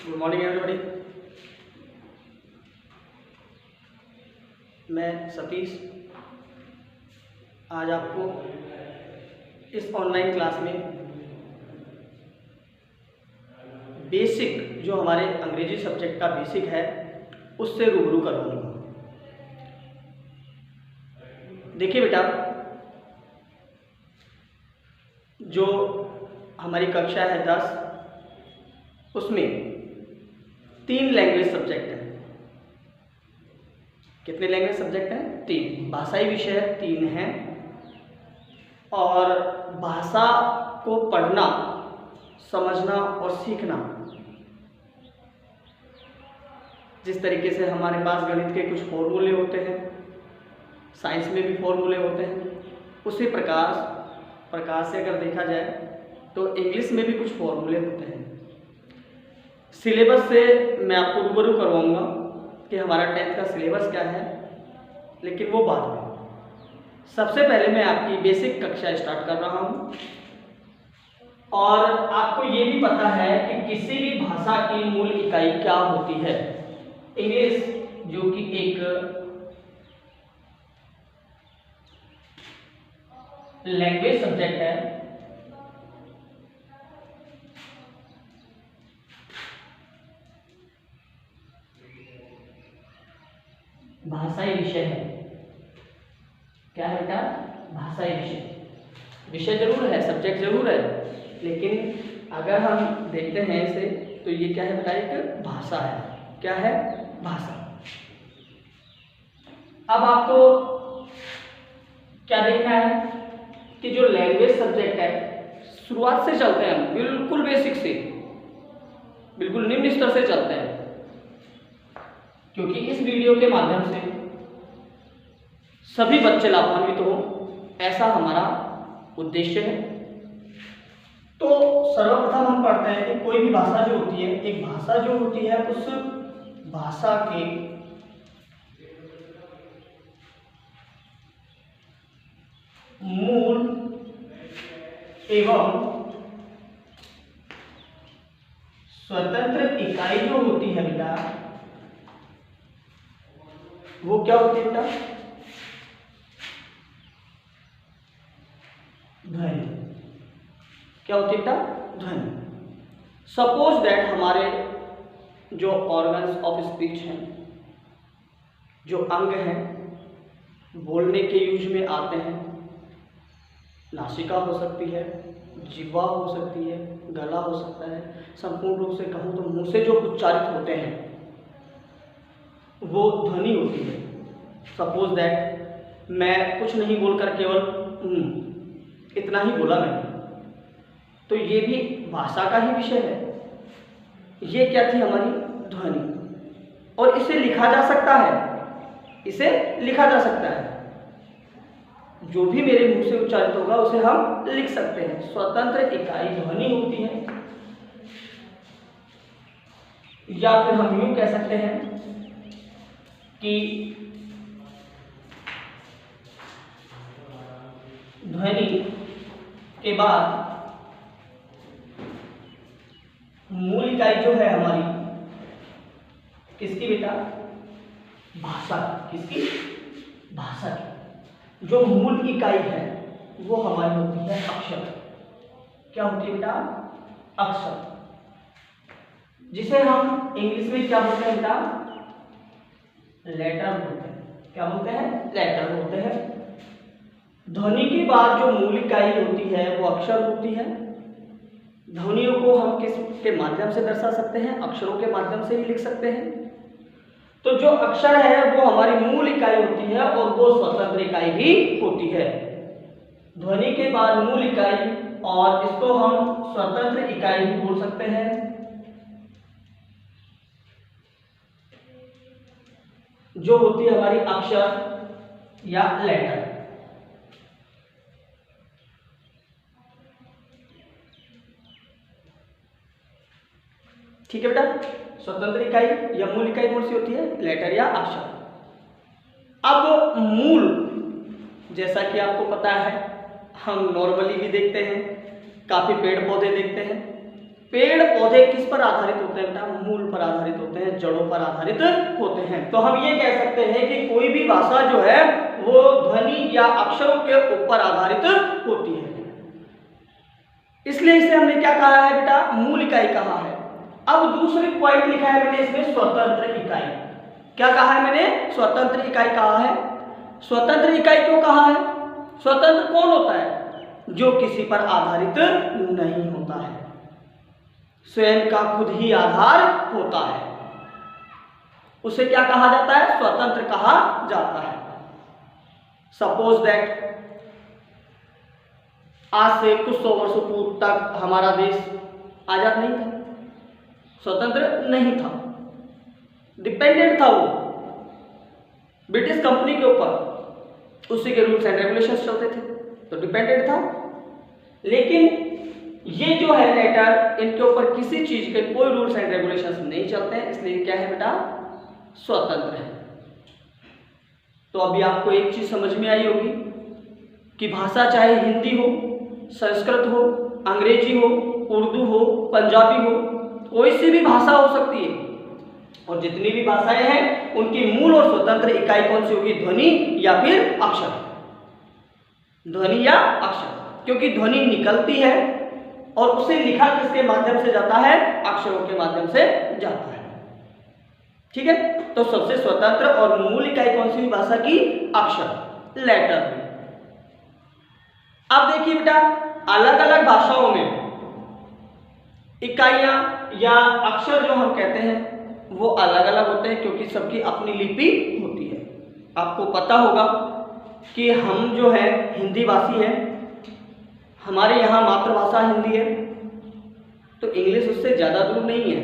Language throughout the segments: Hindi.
Good morning everybody. मैं सतीश आज आपको इस ऑनलाइन क्लास में बेसिक जो हमारे अंग्रेजी सब्जेक्ट का बेसिक है उससे रूबरू करवाऊंगा। देखिए बेटा, जो हमारी कक्षा है 10, उसमें 3 लैंग्वेज सब्जेक्ट हैं। कितने लैंग्वेज सब्जेक्ट हैं? 3। भाषाई विषय 3 हैं और भाषा को पढ़ना, समझना और सीखना, जिस तरीके से हमारे पास गणित के कुछ फॉर्मूले होते हैं, साइंस में भी फॉर्मूले होते हैं, उसी प्रकार से अगर देखा जाए तो इंग्लिश में भी कुछ फॉर्मूले होते हैं। सिलेबस से मैं आपको रूबरू करवाऊंगा कि हमारा 10th का सिलेबस क्या है, लेकिन वो बाद में। सबसे पहले मैं आपकी बेसिक कक्षा स्टार्ट कर रहा हूँ और आपको ये भी पता है कि किसी भी भाषा की मूल इकाई क्या होती है। इंग्लिश जो कि एक लैंग्वेज सब्जेक्ट है, भाषाई विषय है। क्या है बेटा? भाषाई विषय। विषय जरूर है, सब्जेक्ट जरूर है, लेकिन अगर हम देखते हैं इसे तो ये क्या है बेटा? एक भाषा है। क्या है? भाषा। अब आपको क्या देखना है कि जो लैंग्वेज सब्जेक्ट है, शुरुआत से चलते हैं हम, बिल्कुल बेसिक से, बिल्कुल निम्न स्तर से चलते हैं, क्योंकि इस वीडियो के माध्यम से सभी बच्चे लाभान्वित हो, ऐसा हमारा उद्देश्य है। तो सर्वप्रथम हम पढ़ते हैं कि कोई भी भाषा जो होती है, एक भाषा जो होती है, उस भाषा के मूल एवं स्वतंत्र इकाई जो होती है बेटा, वो क्या होती है बेटा? ध्वनि। क्या होती है बेटा? ध्वनि। सपोज दैट हमारे जो ऑर्गन्स ऑफ स्पीच हैं, जो अंग हैं, बोलने के यूज में आते हैं, नासिका हो सकती है, जिह्वा हो सकती है, गला हो सकता है। संपूर्ण रूप से कहूँ तो मुंह से जो उच्चारित होते हैं वो ध्वनि होती है। सपोज दैट मैं कुछ नहीं बोलकर केवल इतना ही बोला मैंने, तो ये भी भाषा का ही विषय है। ये क्या थी? हमारी ध्वनि। और इसे लिखा जा सकता है, इसे लिखा जा सकता है। जो भी मेरे मुंह से उच्चारित होगा उसे हम लिख सकते हैं। स्वतंत्र इकाई ध्वनि होती है, या फिर हम यूं कह सकते हैं कि ध्वनि के बाद मूल इकाई जो है हमारी, किसकी बेटा? भाषा। किसकी? भाषा की। जो मूल इकाई है वो हमारी होती है अक्षर। क्या होती है बेटा? अक्षर, जिसे हम इंग्लिश में क्या बोलते हैं बेटा? लेटर बोलते हैं। क्या बोलते हैं? लेटर बोलते हैं। ध्वनि के बाद जो मूल इकाई होती है वो अक्षर होती है। ध्वनियों को हम किस के माध्यम से दर्शा सकते हैं? अक्षरों के माध्यम से ही लिख सकते हैं। तो जो अक्षर है वो हमारी मूल इकाई होती है और वो स्वतंत्र इकाई भी होती है। ध्वनि के बाद मूल इकाई, और इसको हम स्वतंत्र इकाई भी बोल सकते हैं। जो होती है हमारी अक्षर या लेटर। ठीक है बेटा? स्वतंत्र इकाई या मूल इकाई कौन सी होती है? लेटर या अक्षर। अब मूल, जैसा कि आपको पता है, हम नॉर्मली भी देखते हैं, काफी पेड़ पौधे देखते हैं, पेड़ पौधे किस पर आधारित होते हैं बेटा? मूल पर आधारित होते हैं, जड़ों पर आधारित होते हैं। तो हम ये कह सकते हैं कि कोई भी भाषा जो है वो ध्वनि या अक्षरों के ऊपर आधारित होती है। इसलिए इसे हमने क्या कहा है बेटा? मूल इकाई कहा है। अब दूसरी पॉइंट लिखा है मैंने इसमें स्वतंत्र इकाई। क्या कहा है मैंने? स्वतंत्र इकाई कहा है। स्वतंत्र इकाई क्यों कहा है? स्वतंत्र कौन होता है? जो किसी पर आधारित नहीं होता है, स्वयं का खुद ही आधार होता है, उसे क्या कहा जाता है? स्वतंत्र कहा जाता है। सपोज दैट आज से कुछ 100 वर्षों पूर्व तक हमारा देश आजाद नहीं था, स्वतंत्र नहीं था, डिपेंडेंट था वो ब्रिटिश कंपनी के ऊपर, उसी के रूल्स एंड रेगुलेशंस चलते थे, तो डिपेंडेंट था। लेकिन ये जो है लेटर, इनके ऊपर किसी चीज के कोई रूल्स एंड रेगुलेशंस नहीं चलते हैं, इसलिए क्या है बेटा? स्वतंत्र है। तो अभी आपको एक चीज समझ में आई होगी कि भाषा चाहे हिंदी हो, संस्कृत हो, अंग्रेजी हो, उर्दू हो, पंजाबी हो, कोई सी भी भाषा हो सकती है, और जितनी भी भाषाएं हैं उनकी मूल और स्वतंत्र इकाई कौन सी होगी? ध्वनि या फिर अक्षर। ध्वनि या अक्षर, क्योंकि ध्वनि निकलती है और उसे लिखा किसके माध्यम से जाता है? अक्षरों के माध्यम से जाता है। ठीक है, तो सबसे स्वतंत्र और मूल इकाई कौन सी हुई भाषा की? अक्षर, लेटर में। अब देखिए बेटा, अलग अलग भाषाओं में इकाइयां या अक्षर जो हम कहते हैं वो अलग अलग होते हैं, क्योंकि सबकी अपनी लिपि होती है। आपको पता होगा कि हम जो है हिंदी भाषी है, हमारे यहाँ मातृभाषा हिंदी है, तो इंग्लिश उससे ज़्यादा दूर नहीं है।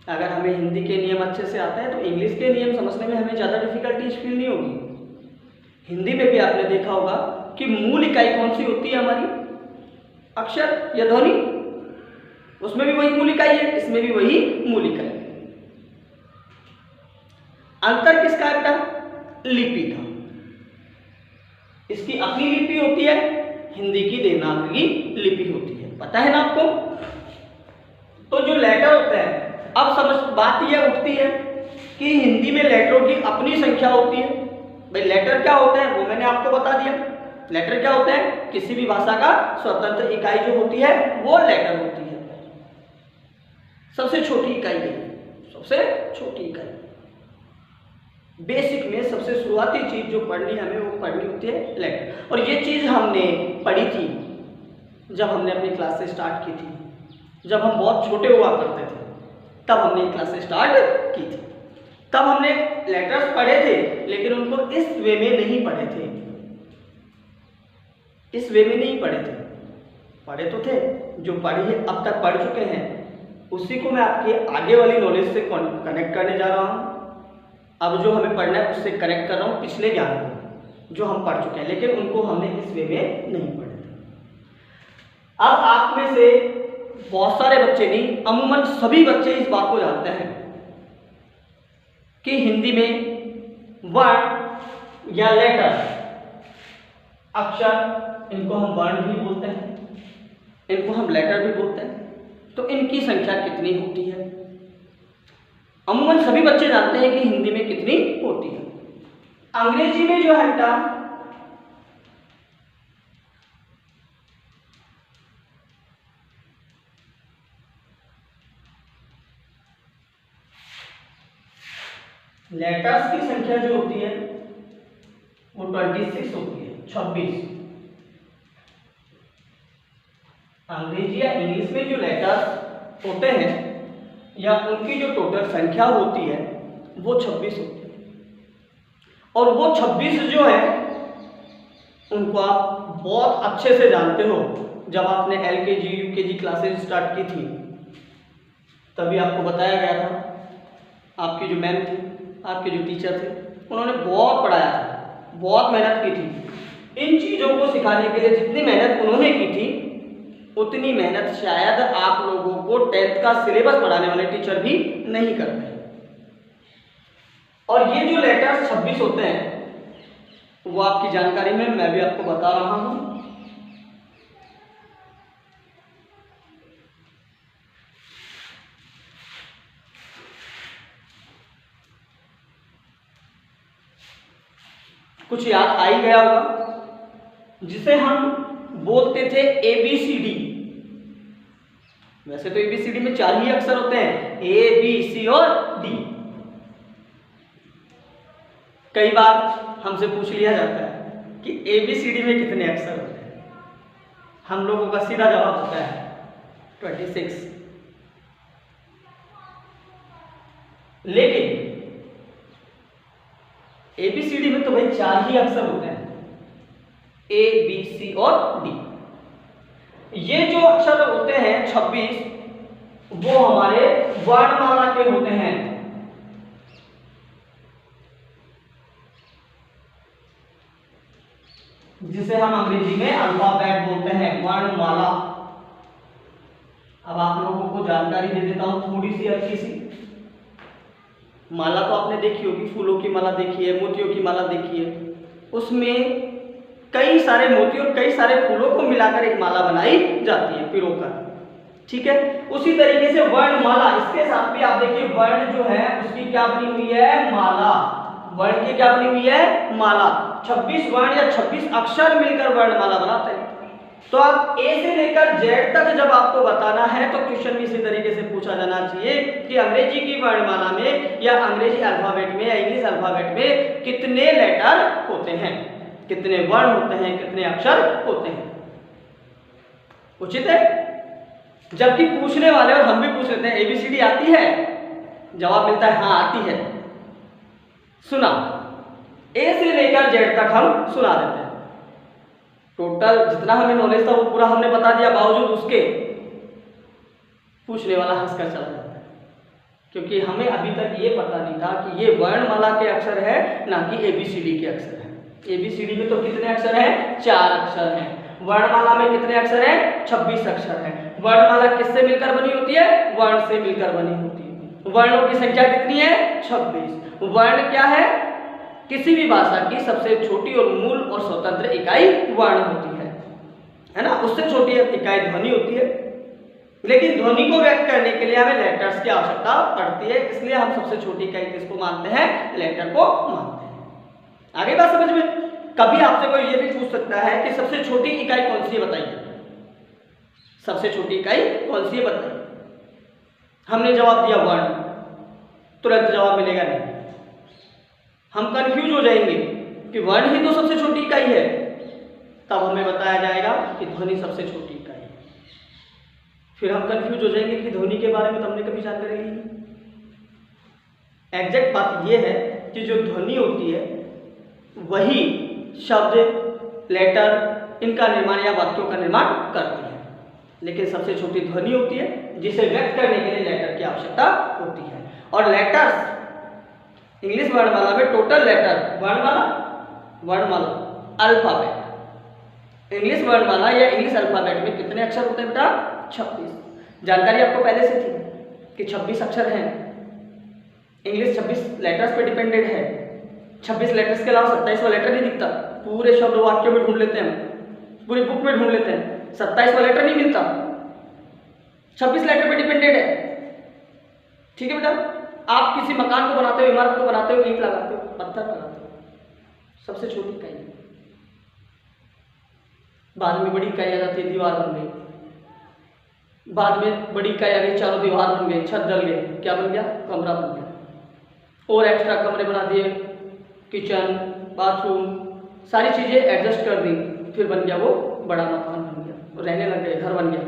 अगर हमें हिंदी के नियम अच्छे से आते हैं तो इंग्लिश के नियम समझने में हमें ज़्यादा डिफिकल्टीज फील नहीं होगी। हिंदी में भी आपने देखा होगा कि मूल इकाई कौन सी होती है हमारी? अक्षर या ध्वनि। उसमें भी वही मूल इकाई है, इसमें भी वही मूल इकाई है। अंतर किसका है बेटा? लिपि का। इसकी अपनी लिपि होती है, हिंदी की देवनागरी लिपि होती है, पता है ना आपको? तो जो लेटर होते हैं, अब समझ बात यह उठती है कि हिंदी में लेटरों की अपनी संख्या होती है। भाई लेटर क्या होते हैं वो मैंने आपको बता दिया। लेटर क्या होते हैं? किसी भी भाषा का स्वतंत्र इकाई जो होती है वो लेटर होती है। सबसे छोटी इकाई है, सबसे छोटी इकाई। बेसिक में सबसे शुरुआती चीज जो पढ़नी हमें वो पढ़नी होती है लेटर। और ये चीज हमने पढ़ी थी जब हमने अपनी क्लासेस स्टार्ट की थी। जब हम बहुत छोटे हुआ करते थे तब हमने क्लासेस स्टार्ट की थी। तब हमने लेटर्स पढ़े थे, लेकिन उनको इस वे में नहीं पढ़े थे। इस वे में नहीं पढ़े थे, पढ़े तो थे, जो पढ़ी अब तक पढ़ चुके हैं उसी को मैं आपके आगे वाली नॉलेज से कनेक्ट करने जा रहा हूँ। अब जो हमें पढ़ना है उससे कनेक्ट कर रहा हूँ पिछले ज्ञान को जो हम पढ़ चुके हैं, लेकिन उनको हमने इस वे में नहीं पढ़े थे। अब आप में से बहुत सारे बच्चे नहीं, अमूमन सभी बच्चे इस बात को जानते हैं कि हिंदी में वर्ण या लेटर, अक्षर, इनको हम वर्ण भी बोलते हैं, इनको हम लेटर भी बोलते हैं। तो इनकी संख्या कितनी होती है? अमूमन सभी बच्चे जानते हैं कि हिंदी में कितनी होती है। अंग्रेजी में जो है बेटा लेटर्स की संख्या जो होती है वो 26 होती है, 26। अंग्रेजी या इंग्लिश में जो लेटर्स होते हैं या उनकी जो टोटल संख्या होती है वो 26 होती है। और वो 26 जो है उनको आप बहुत अच्छे से जानते हो। जब आपने LKG UKG क्लासेस स्टार्ट की थी तभी आपको बताया गया था, आपकी जो मैम थी, आपके जो टीचर थे, उन्होंने बहुत पढ़ाया था, बहुत मेहनत की थी। इन चीज़ों को सिखाने के लिए जितनी मेहनत उन्होंने की थी उतनी मेहनत शायद आप लोगों को 10th का सिलेबस पढ़ाने वाले टीचर भी नहीं करते। और ये जो लेटर्स 26 होते हैं वो आपकी जानकारी में मैं भी आपको बता रहा हूं। कुछ याद आ ही गया होगा, जिसे हम बोलते थे ABCD। वैसे तो ABCD में 4 ही अक्षर होते हैं, A B C और D। कई बार हमसे पूछ लिया जाता है कि ABCD में कितने अक्षर होते हैं। हम लोगों का सीधा जवाब होता है 26। लेकिन ABCD में तो भाई 4 ही अक्षर होते हैं, A B C और D। ये जो अक्षर होते हैं 26, वो हमारे वर्णमाला के होते हैं। जिसे हम अंग्रेजी में अल्फाबेट बोलते हैं, वर्णमाला। अब आप लोगों को जानकारी दे देता हूं थोड़ी सी अच्छी सी। माला तो आपने देखी होगी, फूलों की माला देखी है, मोतियों की माला देखी है। उसमें कई सारे मोती और कई सारे फूलों को मिलाकर एक माला बनाई जाती है पिरोकर, ठीक है। उसी तरीके से वर्णमाला, इसके साथ भी आप देखिए वर्ण जो है उसकी क्या बनी हुई है, माला। वर्ण की क्या बनी हुई है, माला। 26 वर्ण या 26 अक्षर मिलकर वर्णमाला बनाते हैं। तो आप A से लेकर Z तक जब आपको बताना है तो क्वेश्चन में इसी तरीके से पूछा जाना चाहिए कि अंग्रेजी की वर्णमाला में या अंग्रेजी अल्फाबेट में या इंग्लिश अल्फाबेट में कितने लेटर होते हैं, कितने वर्ण होते हैं, कितने अक्षर होते हैं। उचित है। जबकि पूछने वाले और हम भी पूछ लेते हैं ABCD आती है, जवाब मिलता है हाँ आती है। सुना, A से लेकर Z तक हम सुना देते हैं। टोटल जितना हमें नॉलेज था वो पूरा हमने बता दिया, बावजूद उसके पूछने वाला हंसकर चला जाता है, क्योंकि हमें अभी तक ये पता नहीं था कि ये वर्णमाला के अक्षर है ना कि ABCD के अक्षर है। ABCD में तो कितने अक्षर हैं, 4 अक्षर हैं। वर्णमाला में कितने अक्षर हैं, 26 अक्षर हैं। वर्णमाला किससे मिलकर बनी होती है, वर्ण से मिलकर बनी होती है। वर्णों की संख्या कितनी है, 26। वर्ण क्या है, किसी भी भाषा की सबसे छोटी और मूल और स्वतंत्र इकाई वर्ण होती है ना। उससे छोटी इकाई ध्वनि होती है, लेकिन ध्वनि को व्यक्त करने के लिए हमें लेटर्स की आवश्यकता पड़ती है, इसलिए हम सबसे छोटी इकाई किसको मानते हैं, लेटर को मानते हैं। आगे बात समझ में। कभी आपसे कोई ये भी पूछ सकता है कि सबसे छोटी इकाई कौन सी है बताइए, सबसे छोटी इकाई कौन सी है बताइए। हमने जवाब दिया वर्ण, तुरंत जवाब मिलेगा नहीं, हम कंफ्यूज हो जाएंगे कि वर्ण ही तो सबसे छोटी इकाई है। तब हमें बताया जाएगा कि ध्वनि सबसे छोटी इकाई है। फिर हम कंफ्यूज हो जाएंगे कि ध्वनि के बारे में तो हमने कभी जानकारी ली नहीं। एग्जैक्ट बात यह है कि जो ध्वनि होती है वही शब्द, लेटर, इनका निर्माण या वाक्यों का निर्माण करती है, लेकिन सबसे छोटी ध्वनि होती है जिसे व्यक्त करने के लिए लेटर की आवश्यकता होती है। और लेटर्स इंग्लिश वर्णमाला में टोटल लेटर, वर्णमाला अल्फाबेट, इंग्लिश वर्णमाला या इंग्लिश अल्फाबेट में कितने अक्षर होते हैं बेटा, 26। जानकारी आपको पहले से थी कि 26 अक्षर हैं। इंग्लिश 26 लेटर्स पे डिपेंडेड है। 26 लेटर्स के अलावा 27वां लेटर नहीं दिखता। पूरे शब्द वाक्यों में ढूंढ लेते हैं, पूरी बुक में ढूंढ लेते हैं, 27वां लेटर नहीं मिलता। 26 लेटर पे डिपेंडेड है, ठीक है बेटा। आप किसी मकान को बनाते हो, इमारत को बनाते हो, ईंट लगाते हो, पत्थर लगाते हो, सबसे छोटी इकाई, बाद में बड़ी इकाई आ जाती है, दीवार बन गई। बाद में बड़ी इकाई आ गई, चारों दीवार बन गई, छत डल गई, क्या बन गया, कमरा बन गया। और एक्स्ट्रा कमरे बना दिए, किचन, बाथरूम, सारी चीजें एडजस्ट कर दी, फिर बन गया वो बड़ा मकान बन गया, रहने लग गए, घर बन गया।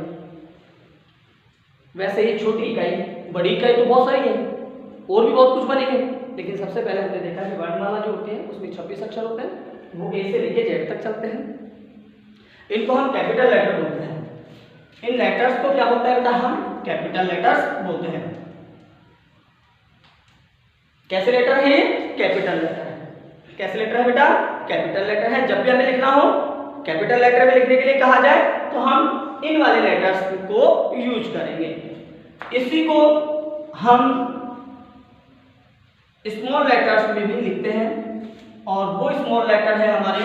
वैसे ही छोटी इकाई, बड़ी इकाई तो बहुत सारी है, और भी बहुत कुछ बनेंगे, लेकिन सबसे पहले हमने देखा कि वर्णमाला जो होती है उसमें 26 अक्षर होते हैं, वो A से लेके Z तक चलते हैं। इनको हम कैपिटल लेटर बोलते हैं। इन लेटर्स को क्या बोलते हैं बेटा, हम कैपिटल लेटर्स बोलते हैं। कैसे लेटर है, कैपिटल लेटर है। कैसे लेटर है बेटा, कैपिटल लेटर है। जब भी हमें लिखना हो कैपिटल लेटर में लिखने के लिए कहा जाए तो हम इन वाले लेटर्स को यूज करेंगे। इसी को हम स्मॉल लेटर्स में भी लिखते हैं, और वो स्मॉल लेटर है हमारे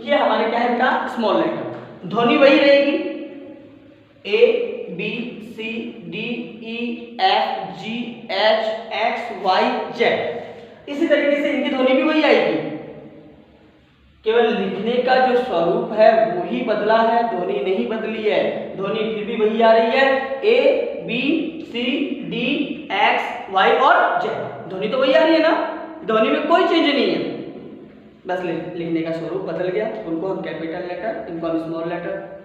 ये हमारे क्या है बेटा, स्मॉल लेटर। ध्वनि वही रहेगी, A B C D E F G H X Y Z। इसी तरीके से इनकी ध्वनि भी वही आएगी, केवल लिखने का जो स्वरूप है वो ही बदला है, ध्वनि नहीं बदली है। ध्वनि फिर भी वही आ रही है, A B C D X Y और Z। ध्वनि तो वही आ रही है ना, ध्वनि में कोई चेंज नहीं है, बस लिखने का स्वरूप बदल गया। उनको हम कैपिटल लेटर, इनको हम स्मॉल लेटर।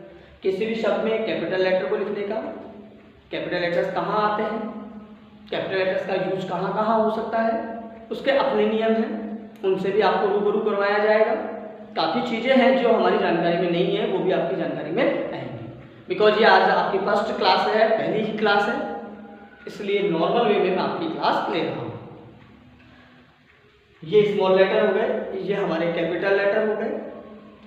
किसी भी शब्द में कैपिटल लेटर को लिखने का, कैपिटल लेटर्स कहाँ आते हैं, कैपिटल लेटर्स का यूज कहाँ कहाँ हो सकता है, उसके अपने नियम हैं, उनसे भी आपको रूबरू करवाया जाएगा। काफ़ी चीज़ें हैं जो हमारी जानकारी में नहीं है, वो भी आपकी जानकारी में आएंगी। बिकॉज ये आज आपकी फर्स्ट क्लास है, पहली ही क्लास है, इसलिए नॉर्मल वे में मैं आपकी क्लास ले रहा हूँ। ये स्मॉल लेटर हो गए, ये हमारे कैपिटल लेटर हो गए।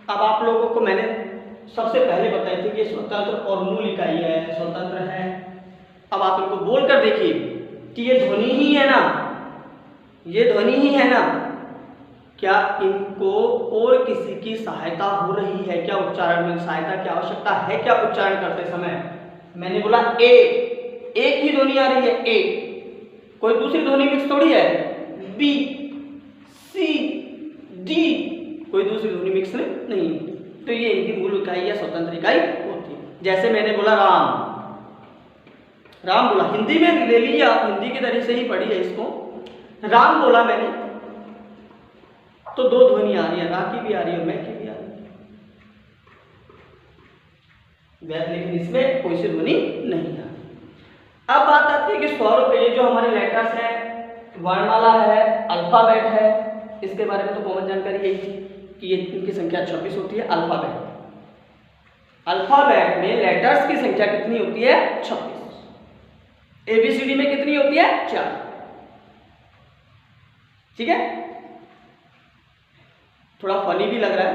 अब आप लोगों को मैंने सबसे पहले बताई थी कि स्वतंत्र और मूल इकाई है, स्वतंत्र है। अब आप इनको बोल कर देखिए कि ये ध्वनि ही है ना, ये ध्वनि ही है ना, क्या इनको और किसी की सहायता हो रही है क्या, उच्चारण में सहायता की आवश्यकता है क्या उच्चारण करते समय? मैंने बोला ए, एक ही ध्वनि आ रही है, ए, कोई दूसरी ध्वनि मिक्स थोड़ी है। बी सी डी, कोई दूसरी ध्वनि मिक्स नहीं, तो ये इनकी मूल इकाई या स्वतंत्र इकाई होती है। जैसे मैंने बोला राम, राम बोला, हिंदी में ले लीजिए आप, हिंदी की तरह से ही पढ़ी है इसको। राम बोला मैंने तो दो ध्वनि आ रही है, रा की भी आ रही है, मैं की भी आ रही है, लेकिन इसमें कोई सी ध्वनि नहीं आ रही। अब बात आती है कि स्वर पे ये जो हमारे लेटर्स हैं, वर्णमाला है, अल्फाबेट है, इसके बारे में तो कॉमन जानकारी यही थी कि ये इनकी संख्या 26 होती है। अल्फाबेट में लेटर्स की संख्या कितनी होती है? 26। ABCD में कितनी होती है? 4। ठीक है, थोड़ा फनी भी लग रहा है,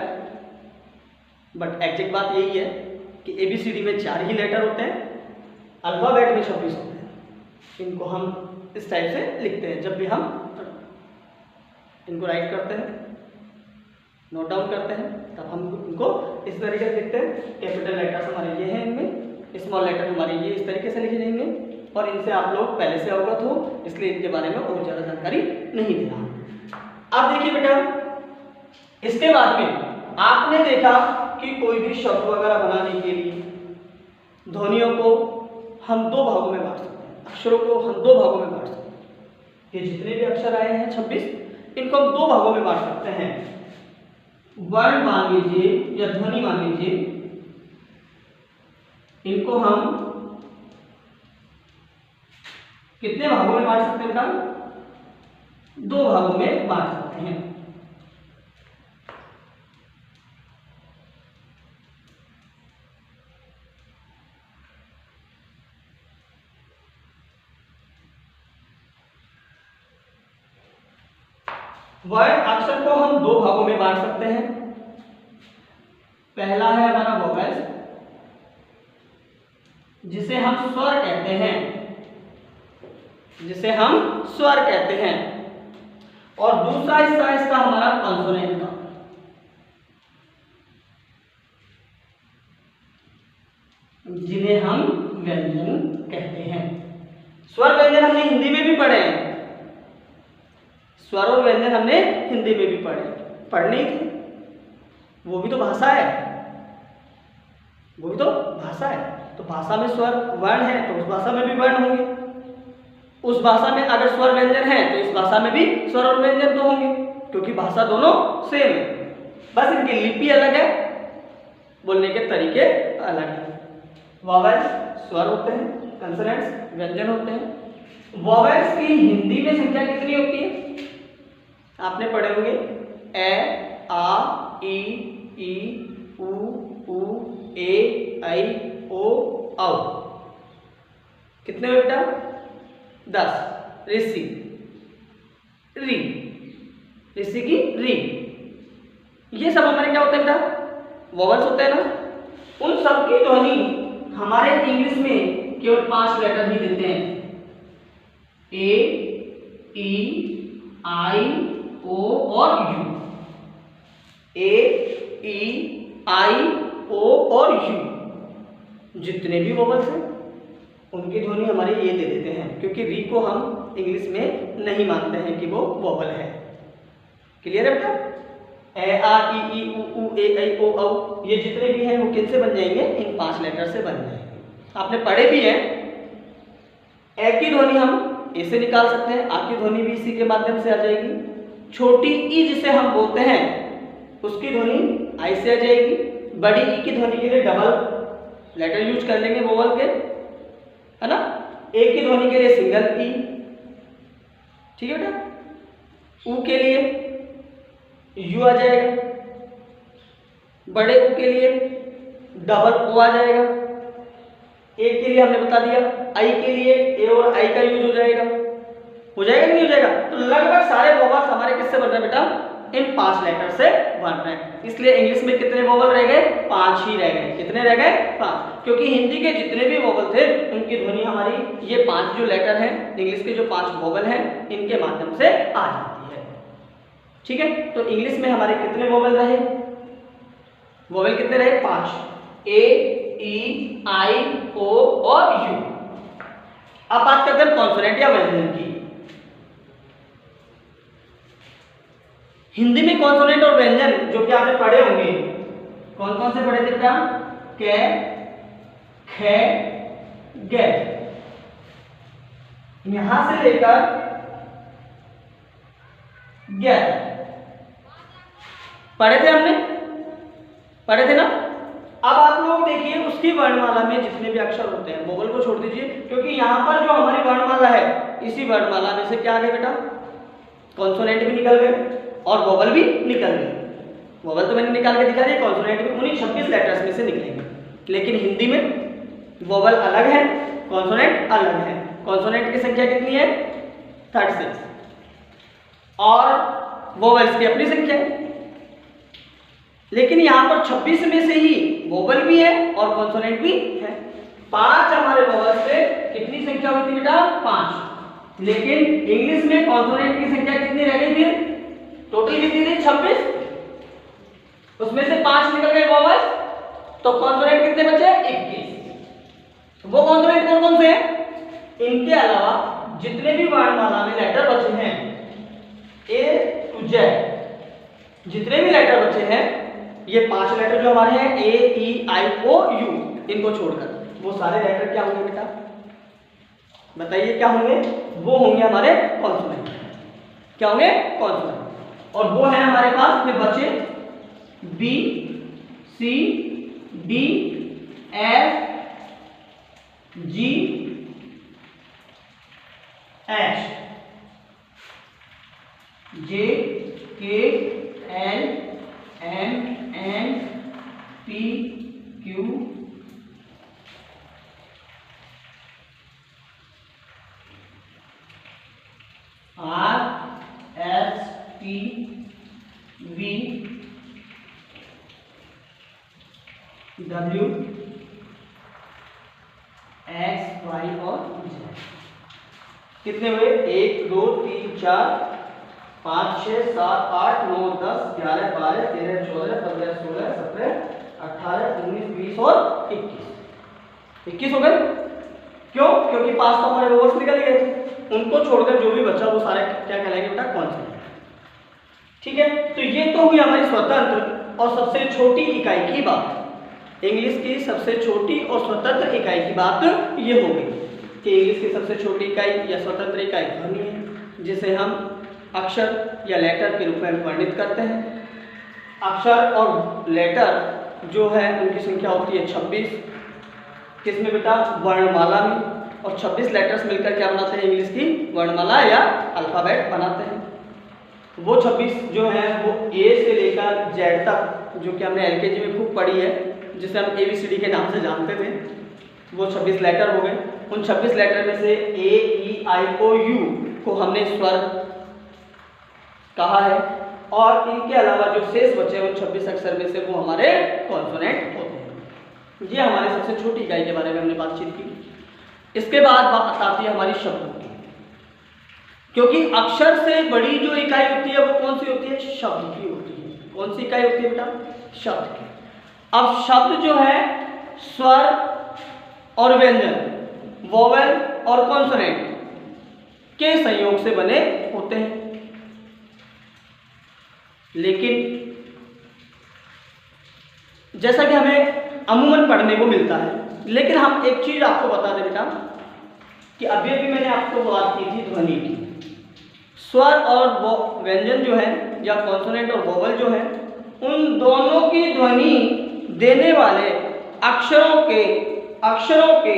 बट एग्जैक्ट बात यही है कि ABCD में 4 ही लेटर होते हैं, अल्फाबेट में 26 होते हैं। इनको हम इस टाइप से लिखते हैं, जब भी हम इनको राइट करते हैं, नोट डाउन करते हैं, तब हम इनको इस तरीके से लिखते हैं। कैपिटल लेटर्स हमारे ये हैं, इनमें स्मॉल लेटर हमारे ये इस तरीके से लिखे जाएंगे, और इनसे आप लोग पहले से अवगत हो, इसलिए इनके बारे में और ज़्यादा जानकारी नहीं दे रहा। अब देखिए बेटा, इसके बाद में आपने देखा कि कोई भी शब्द वगैरह बनाने के लिए ध्वनियों को हम 2 भागों में बांट सकते हैं, अक्षरों को हम 2 भागों में बांट सकते हैं। ये जितने भी अक्षर आए हैं 26, इनको हम 2 भागों में बांट सकते हैं। वर्ण मान लीजिए या ध्वनि मान लीजिए, इनको हम कितने भागों में बांट सकते हैं? 2 भागों में बांट सकते हैं। वर्ण अक्षर को हम 2 भागों में बांट सकते हैं। पहला है हमारा वोवेल्स, जिसे हम स्वर कहते हैं, जिसे हम स्वर कहते हैं, और दूसरा हिस्सा इसका हमारा कॉन्सोनेंट का, जिन्हें हम व्यंजन कहते हैं। स्वर व्यंजन हमने हिंदी में भी पढ़े हैं, स्वर और व्यंजन हमने हिंदी में भी पढ़ने ही थे, वो भी तो भाषा है, वो भी तो भाषा है। तो भाषा में स्वर वर्ण है तो उस भाषा में भी वर्ण होंगे, उस भाषा में अगर स्वर व्यंजन है तो इस भाषा में भी स्वर और व्यंजन तो होंगे, क्योंकि भाषा दोनों सेम है, बस इनकी लिपि अलग है, बोलने के तरीके अलग हैं। वॉवेल्स स्वर होते हैं, कंसोनेंट्स व्यंजन होते हैं। वॉवेल्स की हिंदी में संख्या कितनी होती है? आपने पढ़े होंगे, ए, आ, ई, उ, ए, ऐ, ओ, औ। कितने हुए बेटा? 10। ऋषि, री, ऋषि की री, ये सब हमारे क्या होते हैं बेटा? वॉवेल्स होते हैं ना। उन सब की ध्वनि हमारे इंग्लिश में केवल 5 लेटर ही देते हैं, ए, ई, आई, ओ और यू। ए, ई, आई, ओ और यू, जितने भी वोवल्स हैं उनकी ध्वनि हमारे ये दे देते हैं, क्योंकि री को हम इंग्लिश में नहीं मानते हैं कि वो वोवल है। क्लियर है बेटा? ए, आ, ई, उ, ए, ऐ, ओ, औ, ये जितने भी हैं वो किनसे बन जाएंगे? इन 5 लेटर से बन जाएंगे। आपने पढ़े भी हैं, ए की ध्वनि हम ए से निकाल सकते हैं, आ की ध्वनि भी इसी के माध्यम से आ जाएगी। छोटी ई जिसे हम बोलते हैं उसकी ध्वनि आई से आ जाएगी। बड़ी ई की ध्वनि के लिए डबल लेटर यूज कर लेंगे वोवल के, है ना। ए की ध्वनि के लिए सिंगल ई, ठीक है बेटा। ऊ के लिए यू आ जाएगा, बड़े ऊ के लिए डबल ओ आ जाएगा। ए के लिए हमने बता दिया, आई के लिए ए और आई का यूज हो जाएगा कि नहीं हो जाएगा? तो लगभग सारे वोवल्स हमारे किससे बन रहे हैं बेटा? इन 5 लेटर से बन रहे हैं। इसलिए इंग्लिश में कितने वोवल रह गए? 5 ही रह गए। कितने रह गए? 5, क्योंकि हिंदी के जितने भी वोवल थे उनकी ध्वनि हमारी ये 5 जो लेटर हैं, इंग्लिश के जो 5 वोवल हैं, इनके माध्यम से आ जाती है। ठीक है, तो इंग्लिश में हमारे कितने वोवल रहे? वोवल कितने रहे? 5, ए, ई, आई, ओ और यू। अब बात करते हैं कॉन्सोनेंट या व्यंजन की। हिंदी में कॉन्सोनेंट और व्यंजन जो कि आपने पढ़े होंगे, कौन कौन से पढ़े थे बेटा? कै, खे, गे। यहां से लेकर गे पढ़े थे हमने, पढ़े थे ना। अब आप लोग देखिए उसकी वर्णमाला में जितने भी अक्षर होते हैं, वोवल को छोड़ दीजिए, क्योंकि यहां पर जो हमारी वर्णमाला है इसी वर्णमाला में से क्या आ गए बेटा? कॉन्सोनेंट भी निकल गए और वोवल भी निकल गए। वोवल तो मैंने निकाल के दिखा दिया, कॉन्सोनेंट भी उन्हीं 26 लेटर्स में से निकलेंगे। लेकिन हिंदी में वोवल अलग है, कॉन्सोनेंट अलग है। कॉन्सोनेंट की संख्या कितनी है? 36 और वोवल्स की अपनी संख्या है। लेकिन यहां पर 26 में से ही वोवल भी है और कॉन्सोनेंट भी है। 5 हमारे वोवल से कितनी संख्या हुई थी बेटा? 5। लेकिन इंग्लिश में कॉन्सोनेंट की संख्या कितनी रह गई थी? टोटल कितनी थी? 26। उसमें से 5 निकल गए वोवल, तो कॉन्सोनेंट कितने बचे? 21। वो कॉन्सोनेंट कौन कौन से हैं? इनके अलावा जितने भी वर्णमाला में लेटर बचे हैं, ए टू जेड जितने भी लेटर बचे हैं, ये 5 लेटर जो हमारे हैं, ए, ई, आई, ओ, यू, इनको छोड़कर वो सारे लेटर क्या होंगे बेटा? बताइए क्या होंगे? वो होंगे हमारे कॉन्सोनेंट। क्या होंगे? कॉन्सोनेंट। और वो है हमारे पास में बचे B, C, D, F, G, H, J, K, L, M, N, P, Q, R, S, T, V, W, X, Y और जेड। कितने हुए? 1 2 3 4 5 6 7 8 9 10 11 12 13 14 15 16 17 18 19 20 और 21 हो गए। क्यों? क्योंकि 5 तो हमारे वोवल्स निकल गए थे, उनको छोड़कर जो भी बचा वो सारे क्या कहलाएंगे बेटा? कॉन्सोनेंट। ठीक है, तो ये तो हुई हमारी स्वतंत्र और सबसे छोटी इकाई की बात। इंग्लिश की सबसे छोटी और स्वतंत्र इकाई की बात ये हो गई कि इंग्लिश की सबसे छोटी इकाई या स्वतंत्र इकाई ध्वनि है, जिसे हम अक्षर या लेटर के रूप में वर्णित करते हैं। अक्षर और लेटर जो है उनकी संख्या होती है 26। किसमें बेटा? वर्णमाला में। और 26 लेटर्स मिलकर क्या बनाते हैं? इंग्लिश की वर्णमाला या अल्फाबेट बनाते हैं। वो 26 जो है वो ए से लेकर जेड तक, जो कि हमने एलकेजी में खूब पढ़ी है, जिसे हम ABCD के नाम से जानते थे, वो 26 लेटर हो गए। उन 26 लेटर में से ए, ई, आई, ओ, यू को हमने स्वर कहा है, और इनके अलावा जो शेष बचे उन 26 अक्षर में से वो हमारे कॉन्सोनेंट होते हैं। ये हमारे सबसे छोटी इकाई के बारे में हमने बातचीत की। इसके बाद बात आती है हमारी शब्दों की, क्योंकि अक्षर से बड़ी जो इकाई होती है वो कौन सी होती है? शब्द की होती है। कौन सी इकाई होती है बेटा? शब्द के। अब शब्द जो है स्वर और व्यंजन, वोवेल और कॉन्सोनेंट के संयोग से बने होते हैं। लेकिन जैसा कि हमें अमूमन पढ़ने को मिलता है, लेकिन हम एक चीज आपको बता दें बेटा कि अभी अभी मैंने आपको बात की थी ध्वनि की। स्वर और व्यंजन जो है या कॉन्सोनेंट और वोवेल जो है, उन दोनों की ध्वनि देने वाले अक्षरों के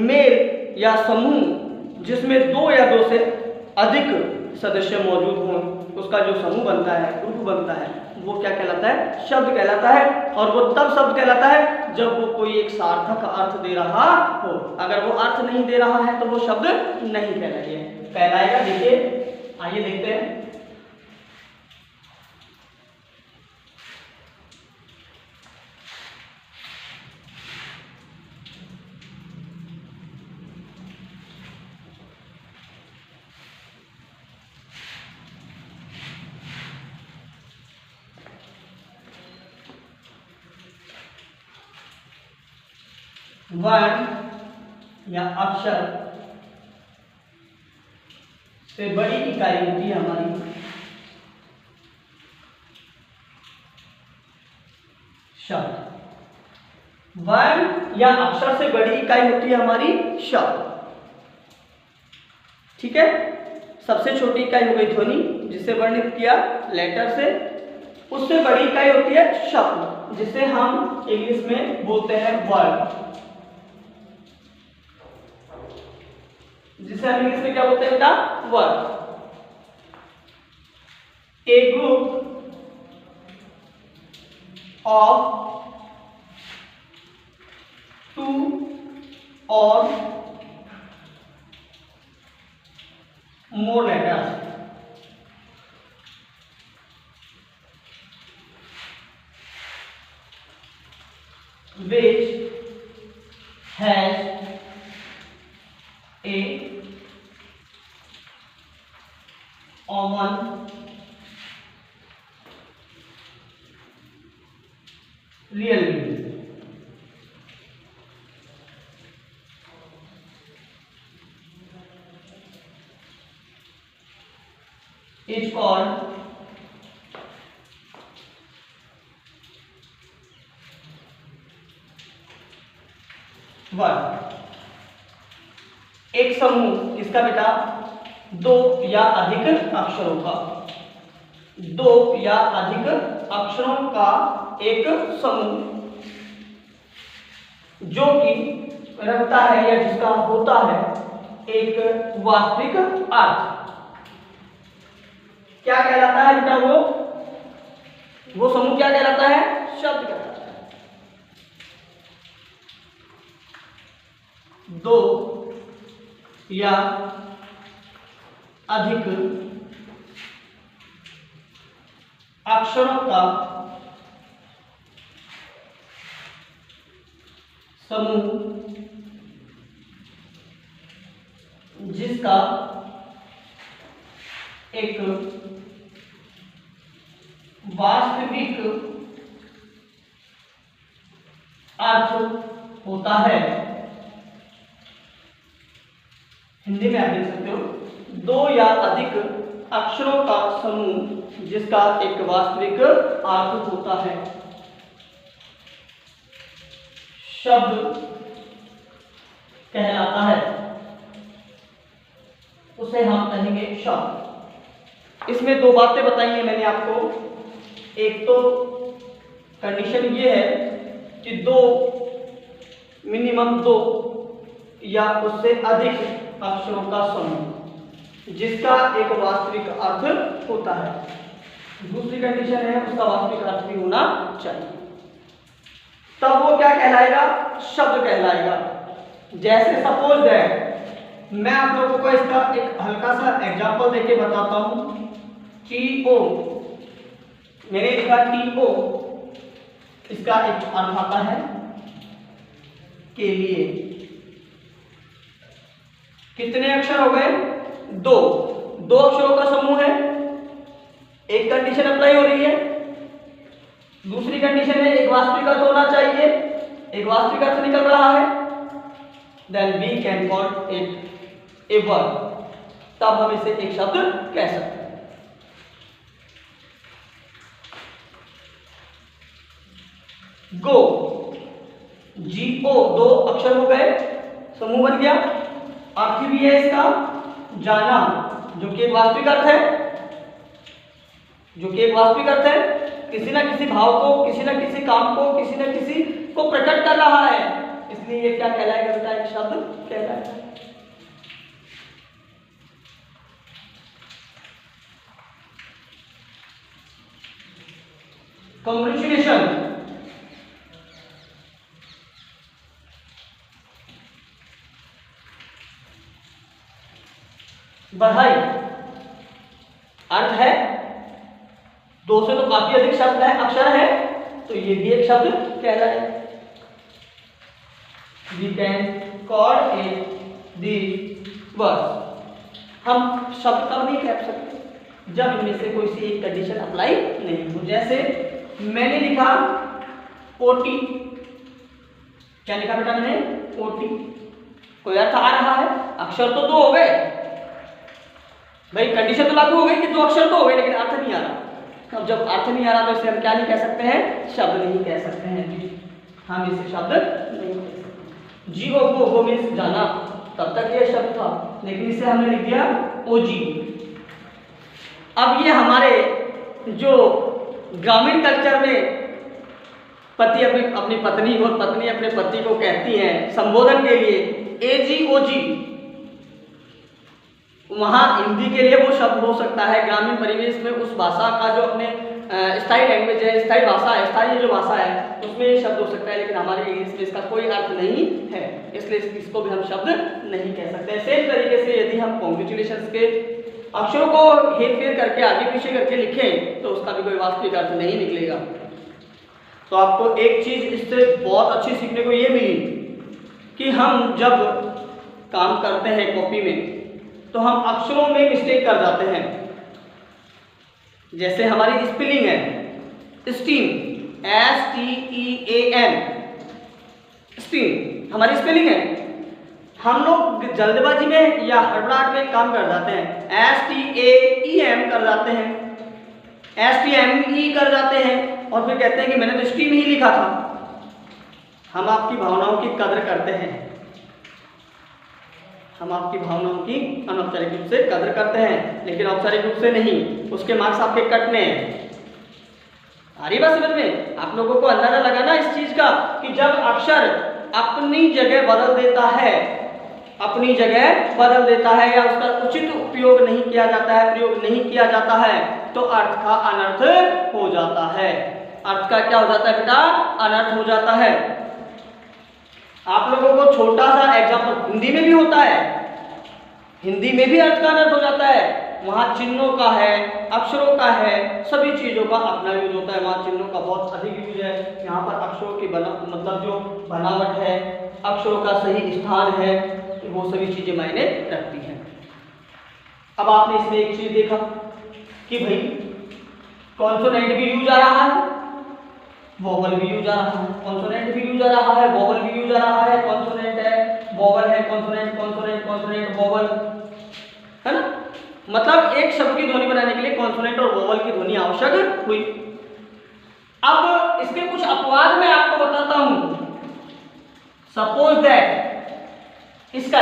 मेल या समूह जिसमें दो या दो से अधिक सदस्य मौजूद हों, उसका जो समूह बनता है, ग्रुप बनता है, वो क्या कहलाता है? शब्द कहलाता है। और वो तब शब्द कहलाता है जब वो कोई एक सार्थक अर्थ दे रहा हो। अगर वो अर्थ नहीं दे रहा है तो वो शब्द नहीं कहलाएगा। देखिए, आइए देखते हैं। वर्ण या अक्षर से बड़ी इकाई होती है हमारी शब्द। वर्ण या अक्षर से बड़ी इकाई होती है हमारी शब्द। ठीक है, सबसे छोटी इकाई हो गई ध्वनि, जिसे वर्णित किया लेटर से। उससे बड़ी इकाई होती है शब्द, जिसे हम इंग्लिश में बोलते हैं वर्ड। जिसे हम इंग्लिश में क्या बोलते हैं बेटा? वर्ड। ए ग्रुप ऑफ 2 और more letters which has a common real meaning। is called word. एक समूह किसका बेटा? दो या अधिक अक्षरों का। दो या अधिक अक्षरों का एक समूह जो कि रखता है या जिसका होता है एक वास्तविक अर्थ। क्या कहलाता है बेटा? वो समूह क्या कहलाता है? शब्द कहलाता है। दो या अधिक अक्षरों का समूह जिसका एक वास्तविक अर्थ होता है। हिंदी में आप देख सकते हो, दो या अधिक अक्षरों का समूह जिसका एक वास्तविक अर्थ होता है, शब्द कहलाता है। उसे हम कहेंगे शब्द। इसमें दो बातें बताई हैं मैंने आपको। एक तो कंडीशन ये है कि मिनिमम दो या उससे अधिक अक्षरों का समूह जिसका एक वास्तविक अर्थ होता है। दूसरी कंडीशन है उसका वास्तविक अर्थ भी होना चाहिए, तब वो क्या कहलाएगा? शब्द कहलाएगा। जैसे सपोज दैट मैं आप लोगों को इसका एक हल्का सा एग्जांपल देके बताता हूं। TO मैंने लिखा TO, इसका एक अर्थ आता है के लिए। कितने अक्षर हो गए? दो अक्षरों का समूह है। एक कंडीशन अप्लाई हो रही है दूसरी कंडीशन है एक वास्तविक अर्थ होना चाहिए, एक वास्तविक अर्थ निकल रहा है, then we can call it a verb, तब हम इसे एक शब्द कह सकते हैं। गो, GO 2 अक्षर हो गए, समूह बन गया। अर्थ भी है इसका जाना, जो कि एक वास्तविक अर्थ है, जो कि एक वास्तविक अर्थ है, किसी ना किसी भाव को, किसी ना किसी काम को, किसी ना किसी को प्रकट कर रहा है, इसलिए ये क्या कहलाएगा बेटा, एक शब्द कहलाएगा। कॉन्ग्रेचुलेशन, बधाई, अर्थ है, 2 से तो काफी अधिक शब्द है, अक्षर है, तो ये भी एक शब्द कहलाएगा। We can call it the verb। हम शब्द कब नहीं कह सकते, जब इनमें से कोई सी एक कंडीशन अप्लाई नहीं हो। जैसे मैंने लिखा ओटी, क्या लिखा बेटा मैंने, ओटी, कोई अर्थ आ रहा है, अक्षर तो 2 हो गए भाई, कंडीशन तो लागू हो गई कि 2 अक्षर तो हो गए, लेकिन अर्थ नहीं आ रहा। अब जब अर्थ नहीं आ रहा तो इसे हम क्या नहीं कह सकते हैं, शब्द नहीं कह सकते हैं, हम इसे शब्द नहीं कह सकते। जीओ गो मीन्स जाना, तब तक ये शब्द था, लेकिन इसे हमने लिख दिया ओजी। अब ये हमारे जो ग्रामीण कल्चर में पति अपनी पत्नी और पत्नी अपने पति को कहती हैं संबोधन के लिए एजी ओजी, वहाँ हिंदी के लिए वो शब्द हो सकता है, ग्रामीण परिवेश में उस भाषा का जो अपने स्थायी लैंग्वेज है, स्थायी भाषा है, स्थायी जो भाषा है उसमें ये शब्द हो सकता है, लेकिन हमारे इंग्लिश में इसका कोई अर्थ नहीं है, इसलिए इसको भी हम शब्द नहीं कह सकते। सेम तरीके से यदि हम कॉन्ग्रेचुलेशंस के अक्षरों को हेर फेर करके आगे पीछे करके लिखें तो उसका भी कोई वास्तविक अर्थ नहीं निकलेगा। तो आपको एक चीज इससे बहुत अच्छी सीखने को ये मिली कि हम जब काम करते हैं कॉपी में तो हम अक्षरों में मिस्टेक कर जाते हैं। जैसे हमारी स्पेलिंग है स्टीम, STEAM, स्टीम हमारी स्पेलिंग है, हम लोग जल्दबाजी में या हड़बड़ाहट में काम कर जाते हैं, STAEM कर जाते हैं, STME कर जाते हैं और फिर कहते हैं कि मैंने तो स्टीम ही लिखा था। हम आपकी भावनाओं की कदर करते हैं, हम आपकी भावनाओं की अनौपचारिक रूप से कदर करते हैं, लेकिन औपचारिक रूप से नहीं, उसके मार्क्स आपके कटने हैं। आ रही बात समझ में? आप लोगों को अंदाजा लगाना इस चीज का कि जब अक्षर अपनी जगह बदल देता है, अपनी जगह बदल देता है या उसका उचित उपयोग नहीं किया जाता है, प्रयोग नहीं किया जाता है, तो अर्थ का अनर्थ हो जाता है। अर्थ का क्या हो जाता है बेटा? अनर्थ हो जाता है। आप लोगों को छोटा सा एग्जाम्पल हिंदी में भी होता है, हिंदी में भी अर्थ का अनर्थ हो जाता है। वहाँ चिन्हों का है, अक्षरों का है, सभी चीज़ों का अपना यूज होता है। वहाँ चिन्हों का बहुत अधिक यूज है, यहाँ पर अक्षरों की मतलब जो बनावट है, अक्षरों का सही स्थान है, वो सभी चीज़ें मायने रखती हैं। अब आपने इसमें एक चीज़ देखा कि भाई कॉन्सोनेंट भी यूज आ रहा है, वोवल भी यूज आ रहा है, कॉन्सोनेंट भी यूज आ रहा है, वोवल भी यूज आ रहा है, कॉन्सोनेंट है, वोवल है, कॉन्सोनेंट कॉन्सोनेंट कॉन्सोनेंट वोवल, है ना? मतलब एक शब्द की ध्वनि बनाने के लिए कॉन्सोनेंट और वोवल की ध्वनि आवश्यक हुई। अब इसके कुछ अपवाद मैं आपको बताता हूं। सपोज दैट इसका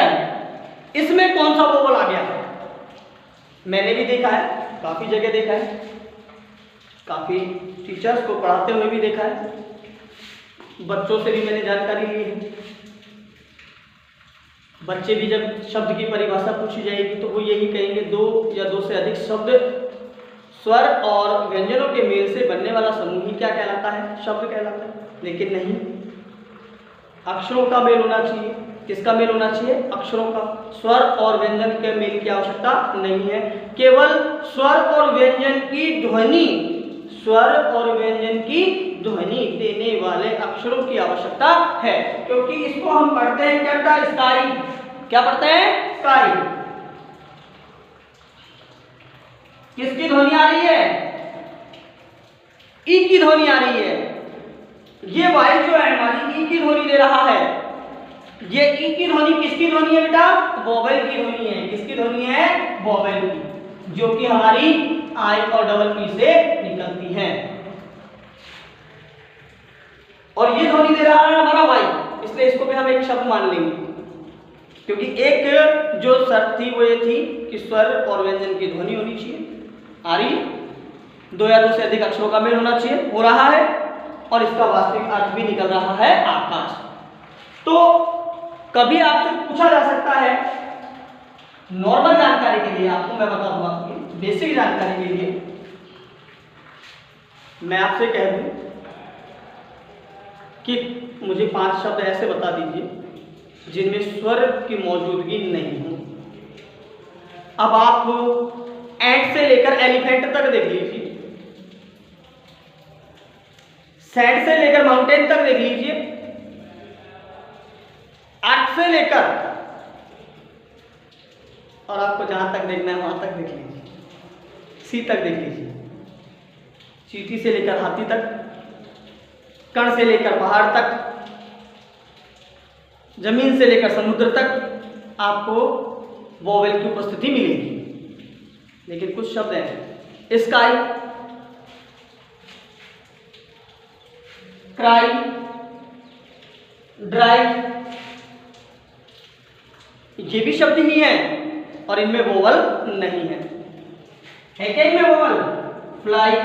इसमें कौन सा वोवल आ गया? मैंने भी देखा है, काफी जगह देखा है, काफी टीचर्स को पढ़ाते हुए भी देखा है, बच्चों से भी मैंने जानकारी ली है। बच्चे भी जब शब्द की परिभाषा पूछी जाएगी तो वो यही कहेंगे 2 या 2 से अधिक शब्द स्वर और व्यंजनों के मेल से बनने वाला समूह ही क्या कहलाता है? शब्द कहलाता है। लेकिन नहीं, अक्षरों का मेल होना चाहिए। किसका मेल होना चाहिए? अक्षरों का। स्वर और व्यंजन के मेल की आवश्यकता नहीं है, केवल स्वर और व्यंजन की ध्वनि, स्वर और व्यंजन की ध्वनि देने वाले अक्षरों की आवश्यकता है, क्योंकि इसको हम पढ़ते हैं क्या बेटा? स्थायी। क्या पढ़ते हैं? स्थायी। किसकी ध्वनि आ रही है? ई की ध्वनि आ रही है, ये वाई जो है हमारी ई की ध्वनि दे रहा है। ये ई की ध्वनि किसकी ध्वनि है बेटा? वोवेल की ध्वनि है। किसकी ध्वनि है? वोवेल की, जो कि हमारी आई और डबल पी से निकलती है। और ये ध्वनि दे रहा है हमारा वाई, इसलिए इसको भी हम एक शब्द मान लेंगे, क्योंकि एक जो शर्त थी वो ये थी कि स्वर और व्यंजन की ध्वनि होनी चाहिए, आ रही, दो या दो से अधिक अक्षरों का मेल होना चाहिए, हो रहा है, और इसका वास्तविक अर्थ भी निकल रहा है आकाश। तो कभी आपसे पूछा जा सकता है, नॉर्मल जानकारी के लिए आपको मैं बता दूंगा, बेसिक जानकारी के लिए मैं आपसे कह दूं कि मुझे 5 शब्द ऐसे बता दीजिए जिनमें स्वर की मौजूदगी नहीं हो। अब आप एंट से लेकर एलिफेंट तक देख लीजिए, सैंड से लेकर माउंटेन तक देख लीजिए, अर्थ से लेकर, और आपको जहां तक देखना है वहां तक देख लीजिए, सी तक देख लीजिए, चींटी से लेकर हाथी तक, कण से लेकर पहाड़ तक, जमीन से लेकर समुद्र तक आपको वोवेल की उपस्थिति मिलेगी। लेकिन कुछ शब्द हैं, स्काई, क्राई, ड्राई, ये भी शब्द ही हैं और इनमें वोवल नहीं है। क्या इनमें वोवल? फ्लाई,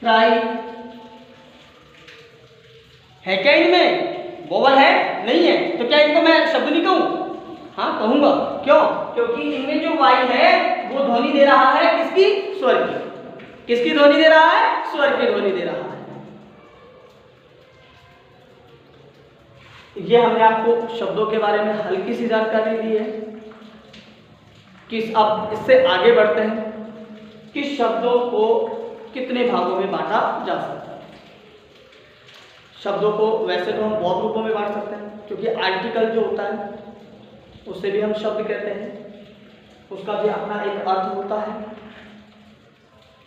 ट्राई, है क्या इनमें वोवल? है नहीं है? तो क्या इनको मैं शब्द नहीं कहूं? हाँ कहूंगा। क्यों? क्योंकि इनमें जो वाई है वो ध्वनि दे रहा है किसकी? स्वर की। किसकी ध्वनि दे रहा है? स्वर की ध्वनि दे रहा है। ये हमने आपको शब्दों के बारे में हल्की सी जानकारी दी है। किस अब इससे आगे बढ़ते हैं, किस शब्दों को कितने भागों में बांटा जा सकता है। शब्दों को वैसे तो हम बहुत रूपों में बांट सकते हैं, क्योंकि आर्टिकल जो होता है उससे भी हम शब्द कहते हैं, उसका भी अपना एक अर्थ होता है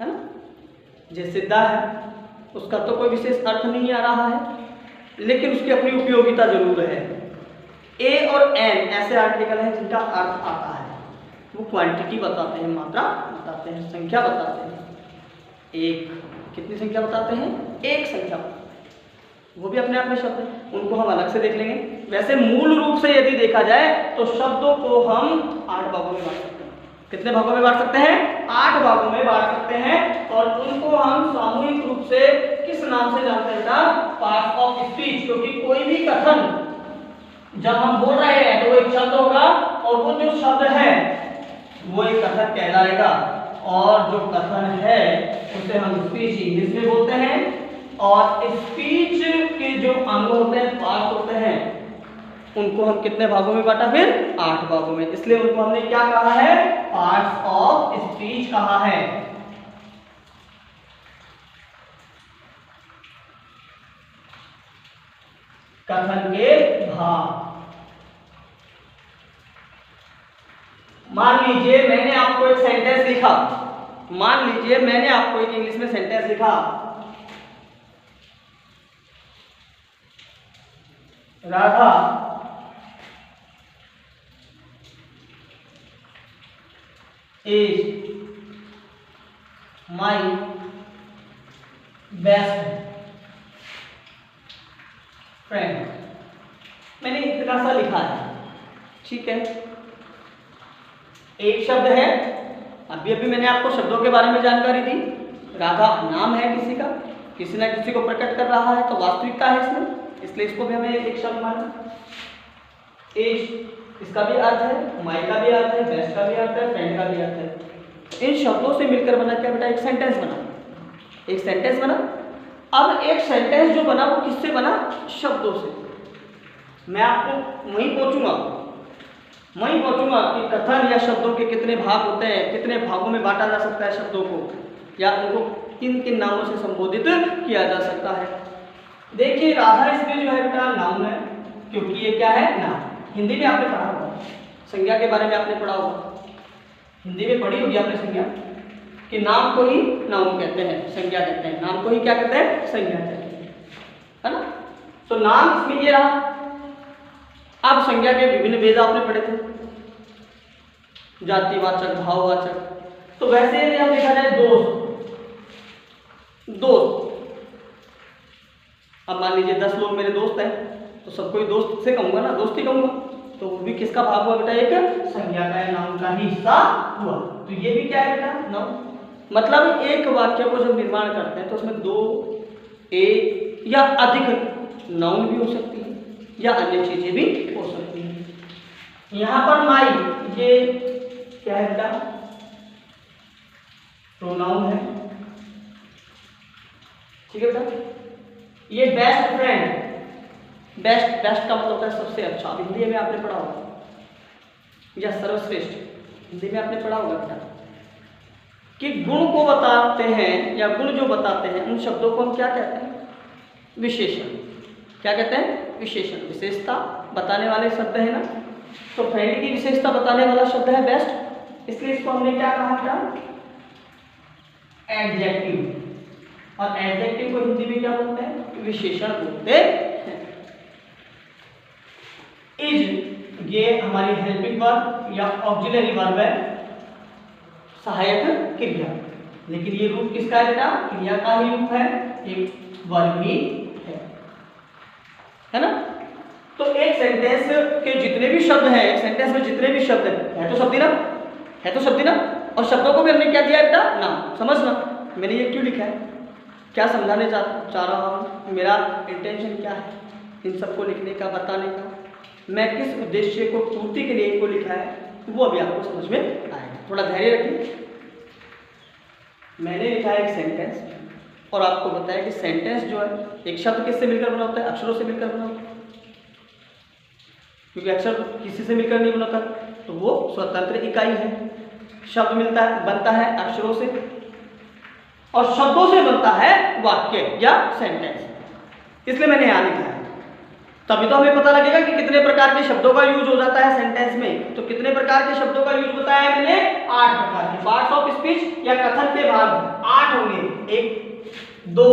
ना। जैसे द है, उसका तो कोई विशेष अर्थ नहीं आ रहा है, लेकिन उसकी अपनी उपयोगिता जरूर है। ए और एन ऐसे आर्टिकल हैं जिनका अर्थ आता है, वो क्वांटिटी बताते हैं, मात्रा बताते हैं, संख्या बताते हैं। एक कितनी संख्या बताते हैं? एक संख्या बताते हैं। वो भी अपने आप में शब्द है, उनको हम अलग से देख लेंगे। वैसे मूल रूप से यदि देखा जाए तो शब्दों को हम 8 भागों में बांट सकते हैं। कितने भागों में बांट सकते हैं? 8 भागों में बांट सकते हैं। और उनको हम सामूहिक रूप से किस नाम से जानते हैं? Parts of speech. क्योंकि कोई भी कथन जब हम बोल रहे हैं तो वो एक शब्द होगा, और वो जो शब्द है वो एक कथन कहलाएगा, और जो कथन है उसे हम स्पीच इंग्लिश में बोलते हैं। और स्पीच के जो अंग होते हैं, पार्ट होते हैं, उनको हम कितने भागों में बांटा? फिर 8 भागों में। इसलिए उनको हमने क्या कहा है? पार्ट्स ऑफ स्पीच कहा है। कथन के भाग। मान लीजिए मैंने आपको एक सेंटेंस लिखा, मान लीजिए मैंने आपको एक इंग्लिश में सेंटेंस लिखा, Radha is my best friend. मैंने इतना सा लिखा है, ठीक है, एक शब्द है। अभी अभी मैंने आपको शब्दों के बारे में जानकारी दी। राधा नाम है किसी का, किसी ना किसी को प्रकट कर रहा है, तो वास्तविकता है इसमें, इसलिए इसको भी हमें एक शब्द माना। एज, इसका भी अर्थ है, माई का भी अर्थ है, बेस्ट का भी अर्थ है, फ्रेंड का भी अर्थ है। इन शब्दों से मिलकर बना क्या बेटा? एक सेंटेंस बना। एक सेंटेंस बना। अब एक सेंटेंस जो बना वो किससे बना? शब्दों से। मैं आपको वहीं पहुंचूंगा कि कथन या शब्दों के कितने भाग होते हैं, कितने भागों में बांटा जा सकता है शब्दों को, या उनको किन किन नामों से संबोधित किया जा सकता है। देखिए राधा इसमें जो है बेटा नाउन है, क्योंकि ये क्या है? नाम। हिंदी में आपने पढ़ा होगा, संज्ञा के बारे में आपने पढ़ा होगा, हिंदी में पढ़ी होगी आपने संज्ञा। कि नाम को ही नाउन कहते हैं, संज्ञा कहते हैं। नाम को ही क्या कहते हैं? संज्ञा कहते हैं, है ना। तो नाम इसमें ये रहा। अब संज्ञा के विभिन्न भेद आपने पढ़े थे, जातिवाचक, भाववाचक। तो वैसे यदि हम देखा जाए दोस्त, अब मान लीजिए 10 लोग मेरे दोस्त हैं, तो सबको ही दोस्त से कहूंगा ना, दोस्त ही कहूंगा, तो वो भी किसका भाग हुआ बेटा? एक संज्ञा का, नाउन का ही हिस्सा हुआ। तो ये भी क्या है बेटा? नाउन। मतलब एक वाक्य को जब निर्माण करते हैं तो उसमें 2, 1 या अधिक नाउन भी हो सकती है या अन्य चीजें भी हो सकती हैं। यहां पर माई, ये क्या है बेटा? प्रोनाउन है, ठीक है बेटा। ये बेस्ट फ्रेंड, बेस्ट का मतलब होता है सबसे अच्छा, हिंदी में आपने पढ़ा होगा, या सर्वश्रेष्ठ, हिंदी में आपने पढ़ा होगा बेटा, कि गुण को बताते हैं या गुण जो बताते हैं उन शब्दों को हम क्या कहते हैं? विशेषण। क्या कहते हैं? विशेषण। विशेषता बताने वाले शब्द है ना। तो फ्रेंड की विशेषता बताने वाला शब्द है बेस्ट, इसलिए इसको हमने क्या कहा था? एडजेक्टिव। और एडजेक्टिव को हिंदी में क्या बोलते हैं? विशेषण बोलते हैं। इज, ये हमारी हेल्पिंग वर्ब या ऑक्सिलरी वर्ब है, सहायक क्रिया। लेकिन ये रूप किसका है बेटा? क्रिया का ही रूप है, एक वर्ब ही है ना। तो एक सेंटेंस के जितने भी शब्द हैं, एक सेंटेंस में जितने भी शब्द है तो शब्दी ना, है तो शब्दी ना। और शब्दों को भी हमने क्या दिया बेटा? नाम। समझना मैंने ये क्यों लिखा है, क्या समझाने चाह रहा हूँ, मेरा इंटेंशन क्या है इन सबको लिखने का, बताने का, मैं किस उद्देश्य को पूर्ति के लिए इनको लिखा है, वो अभी आपको समझ में आएगा। थोड़ा धैर्य रखिए। मैंने लिखा है एक सेंटेंस और आपको बताया कि सेंटेंस जो है एक शब्द किससे मिलकर बना होता है? अक्षरों से मिलकर बना होता है, क्योंकि अक्षर किसी से मिलकर नहीं बनता, तो वो स्वतंत्र इकाई है। शब्द बनता है अक्षरों से, और शब्दों से बनता है वाक्य या सेंटेंस। इसलिए मैंने यहाँ लिखा है। तभी तो हमें पता लगेगा कि कितने प्रकार के शब्दों का यूज हो जाता है सेंटेंस में। तो कितने प्रकार के शब्दों का यूज बताया है मैंने? 8 प्रकार के। पार्ट्स ऑफ स्पीच या कथन के भाग 8 होंगे, 1, 2,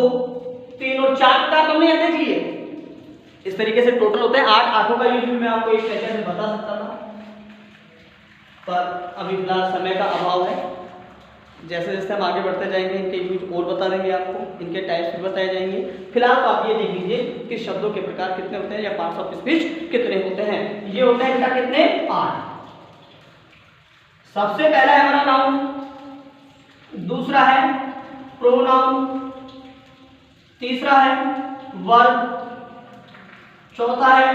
3 और 4 प्रकार तुमने यहाँ देख लिए। इस तरीके से टोटल होते हैं 8। 8 का यूज भी मैं आपको एक सेकंड में बता सकता था, पर अभी फिलहाल समय का अभाव है। जैसे जैसे हम आगे बढ़ते जाएंगे इनके यूज और बता देंगे आपको, इनके टाइप्स भी बताए जाएंगे। फिलहाल तो आप ये देख लीजिए कि शब्दों के प्रकार कितने होते हैं या पार्ट्स ऑफ स्पीच कितने होते हैं। ये होते हैं बेटा कितने? 8। सबसे पहला है हमारा नाउन, दूसरा है प्रोनाउन, तीसरा है वर्ब, चौथा है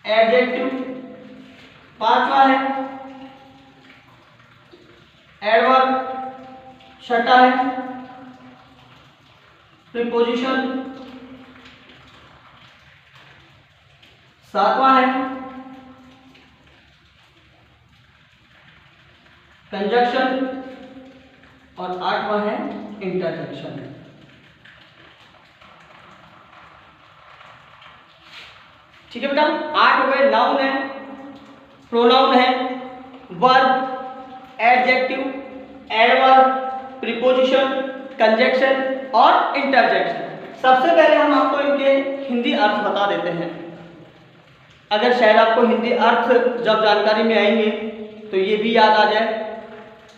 एडजेक्टिव, पांचवा है एडवर्ब, छठा है प्रीपोजिशन, सातवां है कंजक्शन और आठवां है इंटरजेक्शन। ठीक है बेटा, 8 हो गए। नाउन है, प्रोनाउन है, verb, adjective, adverb, preposition, conjunction और इंटरजेक्शन। सबसे पहले हम आपको इनके हिंदी अर्थ बता देते हैं। अगर शायद आपको हिंदी अर्थ जब जानकारी में आएंगे तो ये भी याद आ जाए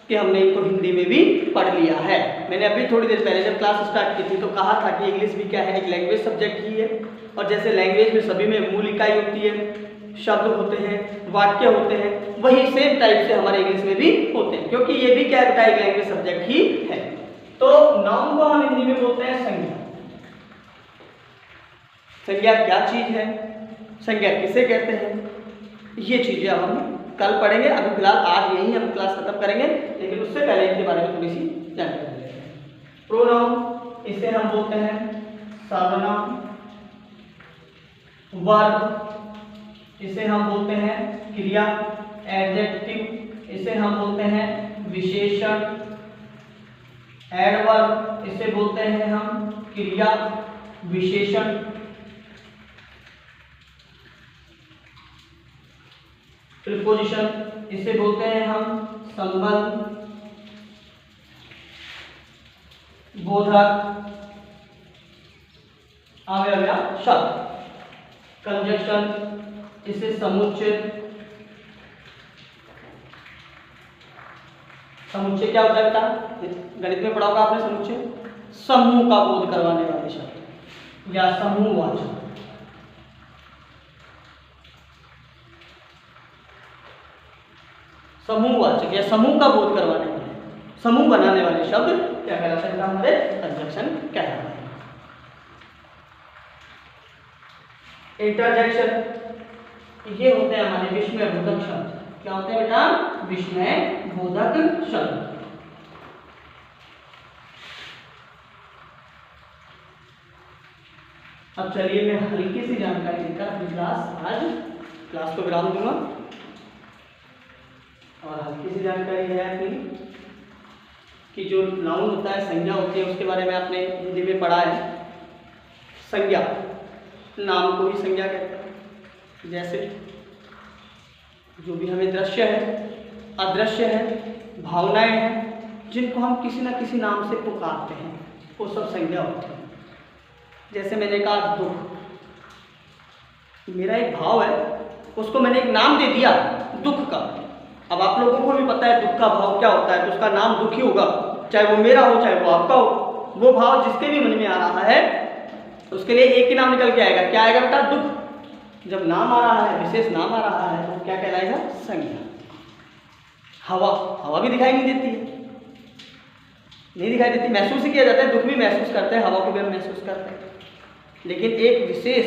कि हमने इनको हिंदी में भी पढ़ लिया है। मैंने अभी थोड़ी देर पहले जब क्लास स्टार्ट की थी तो कहा था कि इंग्लिश भी क्या है, एक लैंग्वेज सब्जेक्ट ही है। और जैसे लैंग्वेज में सभी में मूल इकाई होती है, शब्द होते हैं, वाक्य होते हैं, वही सेम टाइप से हमारे इंग्लिश में भी होते हैं, क्योंकि ये भी क्या है, एक लैंग्वेज सब्जेक्ट ही है। तो नाउन को हम हिंदी में बोलते हैं संज्ञा। संज्ञा क्या चीज है, संज्ञा किसे कहते हैं, ये चीजें अब हम कल पढ़ेंगे। अभी फिलहाल आज यही हम क्लास खत्म करेंगे, लेकिन उससे पहले इनके बारे में थोड़ी सी जानकारी लेते हैं। प्रोनाउन, इसे हम बोलते हैं सर्वनाम। वर्ब, इसे हम बोलते हैं क्रिया। एडजेक्टिव, इसे हम बोलते हैं विशेषण। एडवर्ब, इसे बोलते हैं हम क्रिया विशेषण। प्रीपोजिशन, इसे बोलते हैं हम संबंध। बोधक अवयव या शब्द। कंजक्शन, इसे समुच्चय। समुच्चय क्या होता है बेटा? गणित में पढ़ा होगा आपने समुच्चय, समूह का बोध करवाने वाले शब्द या समूहवाचक। समूहवाचक या समूह का बोध करवाने वाले, समूह बनाने वाले शब्द क्या कहलाते हैं? हमारे कंजक्शन कहलाते हैं। इंटरजेक्शन, ये होते हैं हमारे विस्मय बोधक शब्द। क्या होते हैं बेटा? विस्मय बोधक शब्द। अब चलिए मैं हल्की सी जानकारी देकर अपनी क्लास को विराम दूंगा। और हल्की सी जानकारी है अपनी कि जो नाउन होता है, संज्ञा होती है, उसके बारे में आपने हिंदी में पढ़ा है। संज्ञा, नाम को ही संज्ञा कहते हैं। जैसे जो भी हमें दृश्य है, अदृश्य है, भावनाएं हैं, जिनको हम किसी न किसी नाम से पुकारते हैं, वो सब संज्ञा होती है। जैसे मैंने कहा दुख, मेरा एक भाव है, उसको मैंने एक नाम दे दिया दुख का। अब आप लोगों को भी पता है दुख का भाव क्या होता है, तो उसका नाम दुख ही होगा, चाहे वो मेरा हो चाहे वो आपका हो। वो भाव जिसके भी मन में आ रहा है उसके लिए एक ही नाम निकल के आएगा। क्या आएगा बेटा? दुख। जब नाम आ रहा है, विशेष नाम आ रहा है, तो क्या कहलाएगा? संज्ञा। हवा, हवा भी दिखाई नहीं देती है, नहीं दिखाई देती, महसूस ही किया जाता है। दुख भी महसूस करते हैं, हवा को भी हम महसूस करते हैं, लेकिन एक विशेष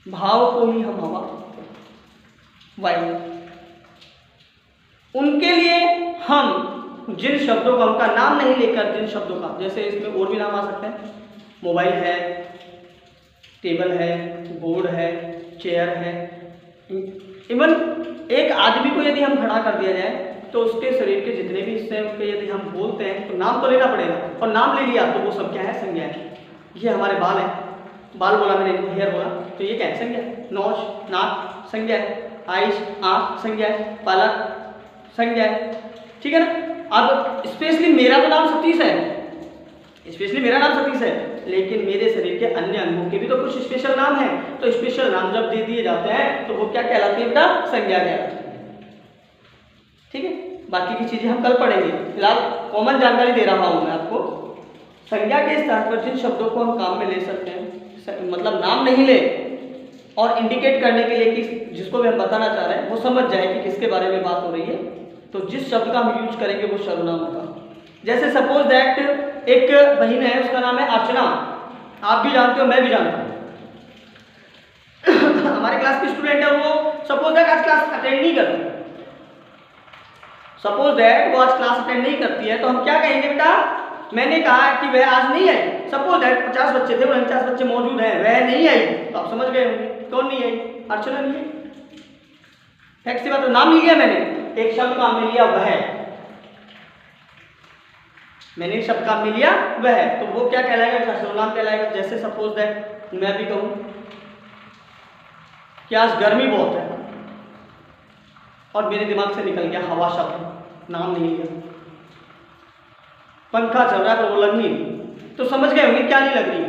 भाव को ही हम हवा, वायु, उनके लिए हम जिन शब्दों का, उनका नाम नहीं लेकर जिन शब्दों का, जैसे इसमें और भी नाम आ सकते हैं, मोबाइल है, टेबल है, बोर्ड है, चेयर है, इवन एक आदमी को यदि हम खड़ा कर दिया जाए तो उसके शरीर के जितने भी हिस्से हैं उसके यदि हम बोलते हैं तो नाम तो लेना पड़ेगा, और नाम ले लिया तो वो सब क्या है? संज्ञा है। ये हमारे बाल है, बाल बोला मैंने, हेयर बोला, तो ये क्या है? संज्ञा है। नोज, नाक संज्ञा है, आइज, आँख संज्ञा है, पलक संज्ञा है, ठीक है ना। अब स्पेशली मेरा तो नाम सतीश है, स्पेशली मेरा नाम सतीश है, लेकिन मेरे शरीर के अन्य अंगों के भी तो कुछ स्पेशल नाम है, तो स्पेशल नाम जब दे दिए जाते हैं तो वो क्या कहलाती है बेटा? संज्ञा कहलाती है। ठीक है, बाकी की चीजें हम कल पढ़ेंगे, फिलहाल कॉमन जानकारी दे रहा हूं मैं आपको। संज्ञा के स्थान पर जिन शब्दों को हम काम में ले सकते हैं, मतलब नाम नहीं ले, और इंडिकेट करने के लिए कि जिसको भी हम बताना चाह रहे हैं वो समझ जाए कि किसके बारे में बात हो रही है, तो जिस शब्द का हम यूज करेंगे वो सर्वनाम होगा। जैसे सपोज दैट एक बहन है, उसका नाम है अर्चना, आप भी जानते हो, मैं भी जानता हूँ। हमारे क्लास की स्टूडेंट है, वो सपोज दैट आज क्लास अटेंड नहीं करती, सपोज दैट वो आज क्लास अटेंड नहीं करती है, तो हम क्या कहेंगे बेटा? मैंने कहा कि वह आज नहीं आई। सपोज दैट 50 बच्चे थे, 49 बच्चे मौजूद हैं, वह नहीं आई, तो आप समझ गए होंगे कौन नहीं आई? अर्चना नहीं आई। फैक्ट सी बात, नाम नहीं लिया मैंने, एक शब्द काम में लिया वह, मैंने एक शब्द काम में लिया वह, तो वो क्या कहलाएगा? सर्वनाम कहलाएगा। जैसे सपोज दैट मैं भी कहूं कि आज गर्मी बहुत है, और मेरे दिमाग से निकल गया हवा शब्द, नाम नहीं लिया, पंखा चल रहा है पर वो लग नहीं, तो समझ गए होंगे क्या नहीं लग रही?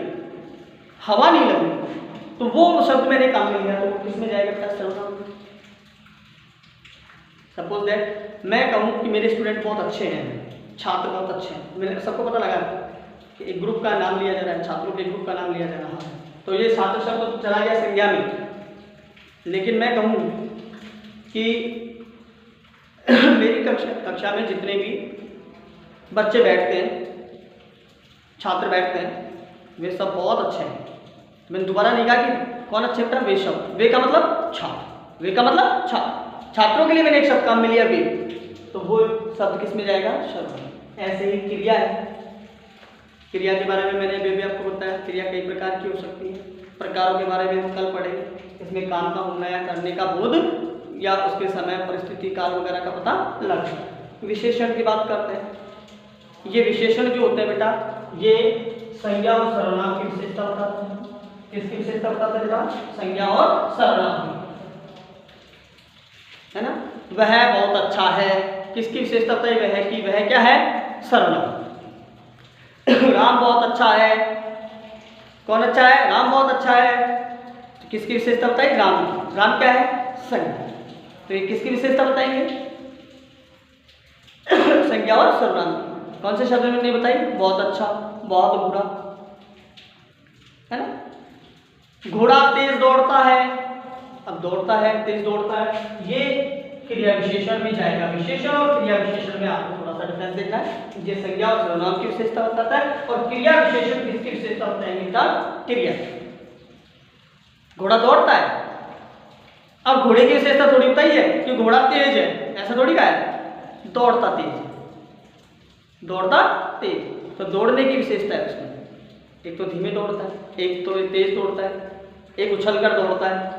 हवा नहीं लग रही, तो वो शब्द मैंने काम में लिया, तो वो किसमें जाएगा? सर्वनाम। सपोज दैट मैं कहूँ कि मेरे स्टूडेंट बहुत अच्छे हैं, छात्र बहुत अच्छे हैं, मैंने सबको पता लगा कि एक ग्रुप का नाम लिया जा रहा है, छात्रों के ग्रुप का नाम लिया जा रहा है, तो ये छात्र शब्द तो चला गया संज्ञा में। लेकिन मैं कहूँ कि मेरी कक्षा में जितने भी बच्चे बैठते हैं, छात्र बैठते हैं, वे सब बहुत अच्छे हैं। मैंने दोबारा नहीं कहा कि कौन अच्छे बेटा, वे शब्द, वे का मतलब छात्र, वे का मतलब छात्र, छात्रों के लिए मैंने एक शब्द काम में लिया वे, तो वो शब्द किस में जाएगा? शब्द। ऐसे ही क्रिया है, क्रिया के बारे में मैंने अभी आपको बताया, क्रिया कई प्रकार की हो सकती है, प्रकारों के बारे में हम कल पढ़ेंगे। इसमें काम का होना या करने का बोध या उसके समय परिस्थिति काल वगैरह का पता लग। विशेषण की बात करते हैं, ये विशेषण जो होते हैं बेटा, ये संज्ञा और सर्वनाम की विशेषता बताते हैं। किसकी विशेषता बताते हैं बेटा? संज्ञा और सर्वनाम, है ना। वह बहुत अच्छा है, किसकी विशेषता बताई? वह की, वह क्या है? सर्वनाम। राम बहुत अच्छा है। कौन अच्छा है? राम बहुत अच्छा है। तो किसकी विशेषता बताइए? राम की। राम क्या है? संज्ञा। तो ये किसकी विशेषता बताएंगे? संज्ञा और सर्वनाम की। कौन से शब्द में नहीं बताई? बहुत अच्छा, बहुत बुरा, है ना। घोड़ा तेज दौड़ता है। अब दौड़ता है, तेज दौड़ता है, ये क्रिया विशेषण में जाएगा। विशेषण और क्रिया विशेषण में आपको थोड़ा सा डिफरेंस देखना है। ये संज्ञा और सर्वनाम की विशेषता बताता है और क्रिया विशेषण किसकी विशेषता बताएंगे? क्रिया। घोड़ा दौड़ता है। अब घोड़े की विशेषता थोड़ी बताइए कि घोड़ा तेज है, ऐसा थोड़ी कहा है। दौड़ता तेज, दौड़ता तेज। तो दौड़ने की विशेषता है उसमें, एक तो धीमे दौड़ता है, एक तो तेज दौड़ता है, एक उछलकर दौड़ता है?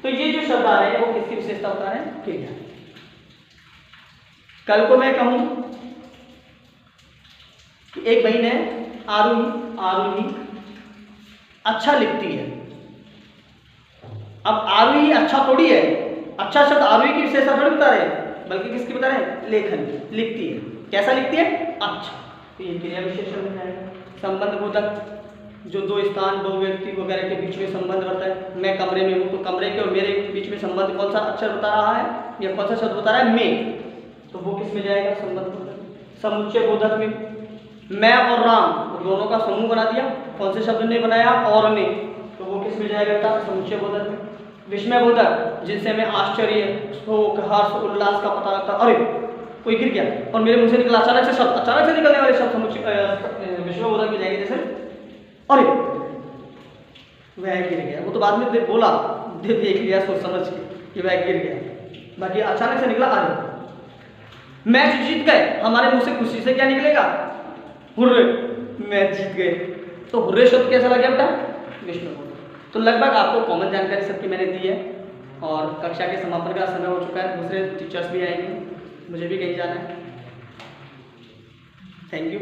तो ये जो शब्द आ रहे हैं वो किसकी विशेषता बता रहे हैं? क्रिया। कल को मैं कहूं कि एक बहन है आरुही, आरुही अच्छा लिखती है। अब आरुही अच्छा थोड़ी है, अच्छा शब्द आरुही की विशेषता थोड़ी बता रहे हैं, बल्कि किसकी बता रहे हैं? लेखन की। लिखती है, कैसा लिखती है? अच्छा। तो ये क्रिया विशेषण में जाएगा। संबंध बोधक, जो दो स्थान, दो व्यक्ति वगैरह के बीच में संबंध रहता है। मैं कमरे में हूँ, तो कमरे के और मेरे बीच में संबंध कौन सा अक्षर बता रहा है या कौन सा शब्द बता रहा है? मैं। तो वो किस में जाएगा? संबंध बोधक। समुच्चय बोधक में मैं और राम दोनों का समूह बना दिया, कौन से शब्द ने बनाया? और ने। तो वो किस में जाएगा? समुच्चय बोधक में। विस्मय बोधक, जिनसे हमें आश्चर्य, शोक, हर्ष, उल्लास का पता लगता है। अरे कोई गिर गया और मेरे मुंह से निकला अचानक से शब्द, अचानक से निकलने वाले शब्द विस्मय बोधक में जाएंगे। जैसे अरे वह गिर गया, वो तो बाद में बोला, देख लिया सोच समझ के कि वह गिर गया, बाकी अचानक से निकला अरे। मैच जीत गए, हमारे मुंह से खुशी से क्या निकलेगा? हुर्रे, मैच जीत गए। तो हुर्रे शब्द कैसा लगे बेटा? विस्मय बोधक। तो लगभग आपको कॉमन जानकारी सबकी मैंने दी है और कक्षा के समापन का समय हो चुका है। दूसरे टीचर्स भी आएंगे, मुझे भी कहीं जाना है। Thank you.